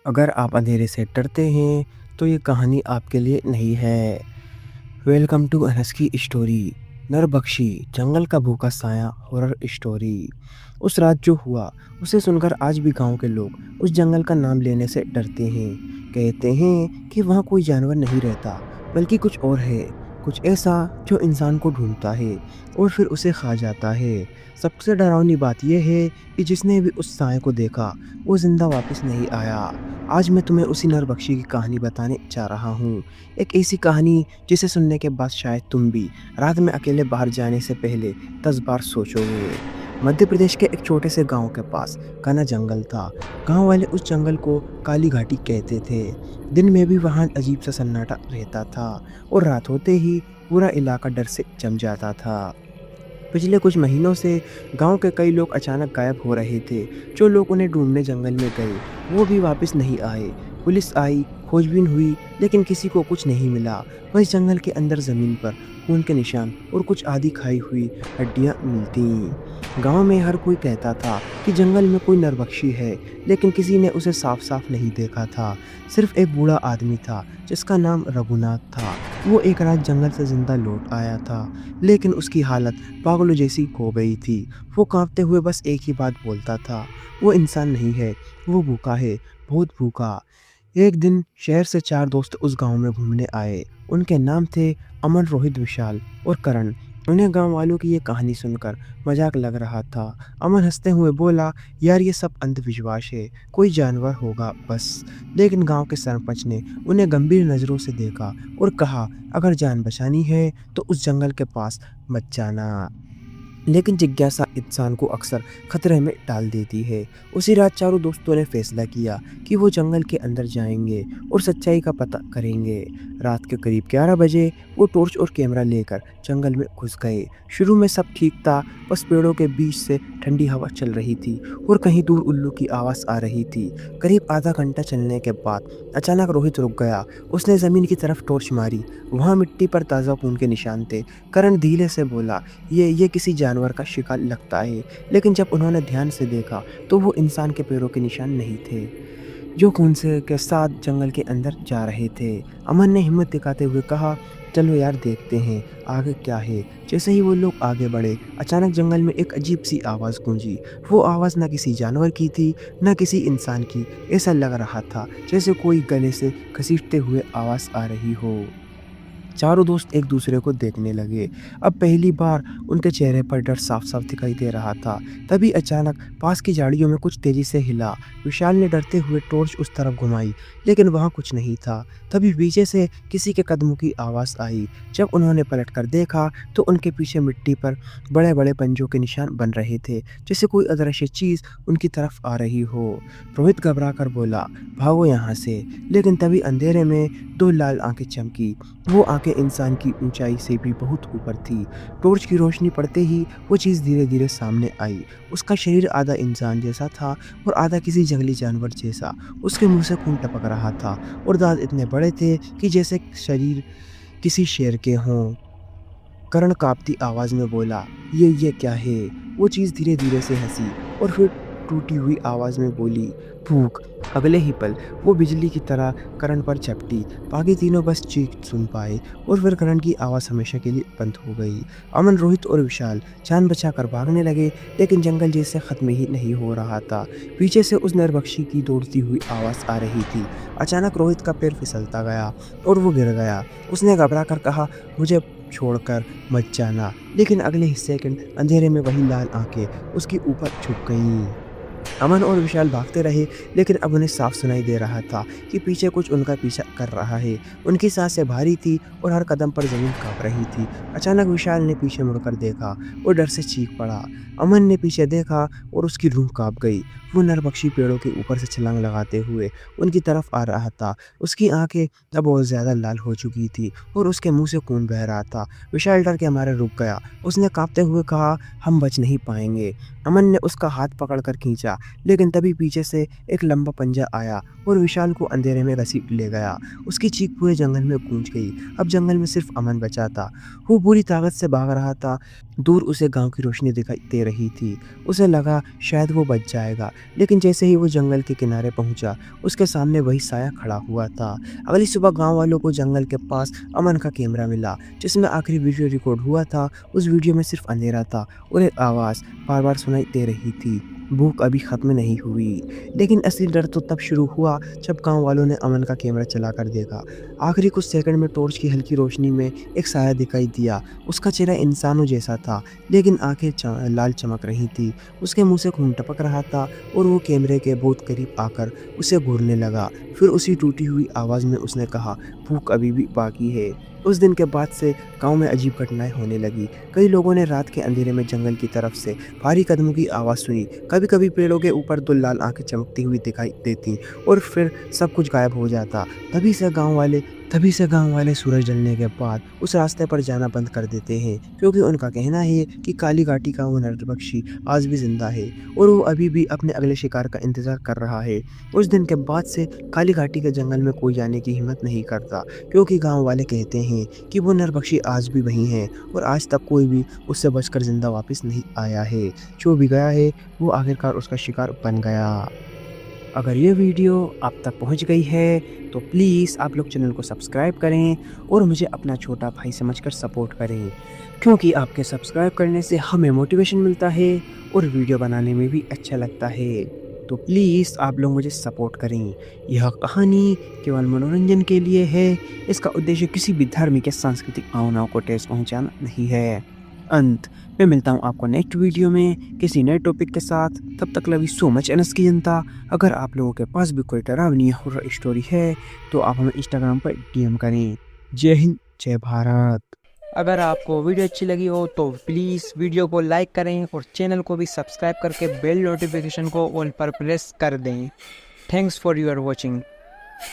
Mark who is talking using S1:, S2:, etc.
S1: अगर आप अंधेरे से डरते हैं तो ये कहानी आपके लिए नहीं है। वेलकम टू अनस की स्टोरी। नरबख्शी जंगल का भूखा साया हॉरर स्टोरी। उस रात जो हुआ उसे सुनकर आज भी गांव के लोग उस जंगल का नाम लेने से डरते हैं। कहते हैं कि वहाँ कोई जानवर नहीं रहता, बल्कि कुछ और है, कुछ ऐसा जो इंसान को ढूंढता है और फिर उसे खा जाता है। सबसे डरावनी बात यह है कि जिसने भी उस साए को देखा वो जिंदा वापस नहीं आया। आज मैं तुम्हें उसी नरबख्शी की कहानी बताने जा रहा हूँ। एक ऐसी कहानी जिसे सुनने के बाद शायद तुम भी रात में अकेले बाहर जाने से पहले 10 बार सोचोगे। मध्य प्रदेश के एक छोटे से गांव के पास घना जंगल था। गांव वाले उस जंगल को काली घाटी कहते थे। दिन में भी वहां अजीब सा सन्नाटा रहता था और रात होते ही पूरा इलाका डर से जम जाता था। पिछले कुछ महीनों से गांव के कई लोग अचानक गायब हो रहे थे। जो लोग उन्हें ढूंढने जंगल में गए वो भी वापस नहीं आए। पुलिस आई, खोजबीन हुई, लेकिन किसी को कुछ नहीं मिला। बस जंगल के अंदर ज़मीन पर खून के निशान और कुछ आधी खाई हुई हड्डियां मिलती। गांव में हर कोई कहता था कि जंगल में कोई नरबख्शी है, लेकिन किसी ने उसे साफ साफ नहीं देखा था। सिर्फ एक बूढ़ा आदमी था जिसका नाम रघुनाथ था। वो एक रात जंगल से जिंदा लौट आया था, लेकिन उसकी हालत पागलों जैसी हो गई थी। वो कांपते हुए बस एक ही बात बोलता था, वो इंसान नहीं है, वो भूखा है, बहुत भूखा। एक दिन शहर से 4 दोस्त उस गांव में घूमने आए। उनके नाम थे अमन, रोहित, विशाल और करण। उन्हें गांव वालों की ये कहानी सुनकर मजाक लग रहा था। अमन हंसते हुए बोला, यार ये सब अंधविश्वास है, कोई जानवर होगा बस। लेकिन गांव के सरपंच ने उन्हें गंभीर नज़रों से देखा और कहा, अगर जान बचानी है तो उस जंगल के पास मत जाना। लेकिन जिज्ञासा इंसान को अक्सर खतरे में डाल देती है। उसी रात चारों दोस्तों ने फैसला किया कि वो जंगल के अंदर जाएंगे और सच्चाई का पता करेंगे। रात के करीब 11 बजे वो टॉर्च और कैमरा लेकर जंगल में घुस गए। शुरू में सब ठीक था, बस पेड़ों के बीच से ठंडी हवा चल रही थी और कहीं दूर उल्लू की आवाज़ आ रही थी। करीब आधा घंटा चलने के बाद अचानक रोहित रुक गया। उसने ज़मीन की तरफ टॉर्च मारी। वहाँ मिट्टी पर ताज़ा खून के निशान थे। करण धीरे से बोला, ये किसी जानवर का शिकार लगता है। लेकिन जब उन्होंने ध्यान से देखा तो वो इंसान के पैरों के निशान नहीं थे, जो खून से के साथ जंगल के अंदर जा रहे थे। अमन ने हिम्मत दिखाते हुए कहा, चलो यार देखते हैं आगे क्या है। जैसे ही वो लोग आगे बढ़े, अचानक जंगल में एक अजीब सी आवाज़ गूंजी। वो आवाज़ न किसी जानवर की थी, न किसी इंसान की। ऐसा लग रहा था जैसे कोई गले से घसीटते हुए आवाज़ आ रही हो। चारों दोस्त एक दूसरे को देखने लगे। अब पहली बार उनके चेहरे पर डर साफ साफ दिखाई दे रहा था। तभी अचानक पास की झाड़ियों में कुछ तेजी से हिला। विशाल ने डरते हुए टॉर्च उस तरफ घुमाई, लेकिन वहाँ कुछ नहीं था। तभी पीछे से किसी के कदमों की आवाज़ आई। जब उन्होंने पलट कर देखा तो उनके पीछे मिट्टी पर बड़े बड़े पंजों के निशान बन रहे थे, जैसे कोई अदृश्य चीज़ उनकी तरफ आ रही हो। रोहित घबरा कर बोला, भागो यहाँ से। लेकिन तभी अंधेरे में 2 लाल आंखें चमकी। वो आंखें इंसान की ऊंचाई से भी बहुत ऊपर थी। टॉर्च की रोशनी पड़ते ही वो चीज़ धीरे धीरे सामने आई। उसका शरीर आधा इंसान जैसा था और आधा किसी जंगली जानवर जैसा। उसके मुंह से खून टपक रहा था और दांत इतने बड़े थे कि जैसे शरीर किसी शेर के हों। करण काँपती आवाज़ में बोला, ये क्या है? वो चीज़ धीरे धीरे से हंसी और फिर टूटी हुई आवाज़ में बोली, भूख। अगले ही पल वो बिजली की तरह करण पर झपटी। बाकी तीनों बस चीख सुन पाए और फिर करण की आवाज़ हमेशा के लिए बंद हो गई। अमन, रोहित और विशाल जान बचाकर भागने लगे, लेकिन जंगल जैसे ख़त्म ही नहीं हो रहा था। पीछे से उस नरबख्शी की दौड़ती हुई आवाज़ आ रही थी। अचानक रोहित का पैर फिसलता गया और वो गिर गया। उसने घबरा कर कहा, मुझे छोड़कर मत जाना। लेकिन अगले ही सेकंड अंधेरे में वही लाल आंखें उसके ऊपर झुक गईं। अमन और विशाल भागते रहे, लेकिन अब उन्हें साफ सुनाई दे रहा था कि पीछे कुछ उनका पीछा कर रहा है। उनकी सांसें भारी थी और हर कदम पर जमीन कांप रही थी। अचानक विशाल ने पीछे मुड़कर देखा और डर से चीख पड़ा। अमन ने पीछे देखा और उसकी रूह कांप गई। वो नरबख्शी पेड़ों के ऊपर से छलांग लगाते हुए उनकी तरफ आ रहा था। उसकी आंखें अब बहुत ज़्यादा लाल हो चुकी थी और उसके मुंह से खून बह रहा था। विशाल डर के मारे रुक गया। उसने कांपते हुए कहा, हम बच नहीं पाएंगे। अमन ने उसका हाथ पकड़कर खींचा, लेकिन तभी पीछे से एक लंबा पंजा आया और विशाल को अंधेरे में घसीट ले गया। उसकी चीख पूरे जंगल में गूंज गई। अब जंगल में सिर्फ अमन बचा था। वो पूरी ताकत से भाग रहा था। दूर उसे गांव की रोशनी दिखाई दे रही थी। उसे लगा शायद वो बच जाएगा, लेकिन जैसे ही वो जंगल के किनारे पहुंचा, उसके सामने वही साया खड़ा हुआ था। अगली सुबह गांव वालों को जंगल के पास अमन का कैमरा मिला, जिसमें आखिरी वीडियो रिकॉर्ड हुआ था। उस वीडियो में सिर्फ अंधेरा था और एक आवाज़ बार बार सुनाई दे रही थी, भूख अभी ख़त्म नहीं हुई। लेकिन असली डर तो तब शुरू हुआ जब गांव वालों ने अमन का कैमरा चला कर देखा। आखिरी कुछ सेकंड में टॉर्च की हल्की रोशनी में एक साया दिखाई दिया। उसका चेहरा इंसानों जैसा था, लेकिन आंखें लाल चमक रही थी। उसके मुंह से खून टपक रहा था और वो कैमरे के बहुत करीब आकर उसे घूरने लगा। फिर उसी टूटी हुई आवाज़ में उसने कहा, भूख अभी भी बाकी है। उस दिन के बाद से गांव में अजीब घटनाएं होने लगी। कई लोगों ने रात के अंधेरे में जंगल की तरफ से भारी कदमों की आवाज़ सुनी। कभी कभी पेड़ों के ऊपर दो लाल आंखें चमकती हुई दिखाई देती और फिर सब कुछ गायब हो जाता। तभी से गांव वाले सूरज ढलने के बाद उस रास्ते पर जाना बंद कर देते हैं, क्योंकि उनका कहना है कि काली घाटी का वो नरभक्षी आज भी जिंदा है और वो अभी भी अपने अगले शिकार का इंतजार कर रहा है। उस दिन के बाद से काली घाटी के जंगल में कोई जाने की हिम्मत नहीं करता, क्योंकि गांव वाले कहते हैं कि वो नरभक्षी आज भी वहीं है और आज तक कोई भी उससे बचकर जिंदा वापस नहीं आया है। जो भी गया है वो आखिरकार उसका शिकार बन गया। अगर ये वीडियो आप तक पहुंच गई है तो प्लीज़ आप लोग चैनल को सब्सक्राइब करें और मुझे अपना छोटा भाई समझकर सपोर्ट करें, क्योंकि आपके सब्सक्राइब करने से हमें मोटिवेशन मिलता है और वीडियो बनाने में भी अच्छा लगता है। तो प्लीज़ आप लोग मुझे सपोर्ट करें। यह कहानी केवल मनोरंजन के लिए है। इसका उद्देश्य किसी भी धार्मिक या सांस्कृतिक भावनाओं को ठेस पहुंचाना नहीं है। अंत में मिलता हूँ आपको नेक्स्ट वीडियो में किसी नए टॉपिक के साथ। तब तक love you so much NS की जनता। अगर आप लोगों के पास भी कोई डरावनी हॉरर स्टोरी है तो आप हमें इंस्टाग्राम पर डीएम करें। जय हिंद, जय भारत।
S2: अगर आपको वीडियो अच्छी लगी हो तो प्लीज़ वीडियो को लाइक करें और चैनल को भी सब्सक्राइब करके बेल नोटिफिकेशन को ऑल पर प्रेस कर दें। Thanks for your watching.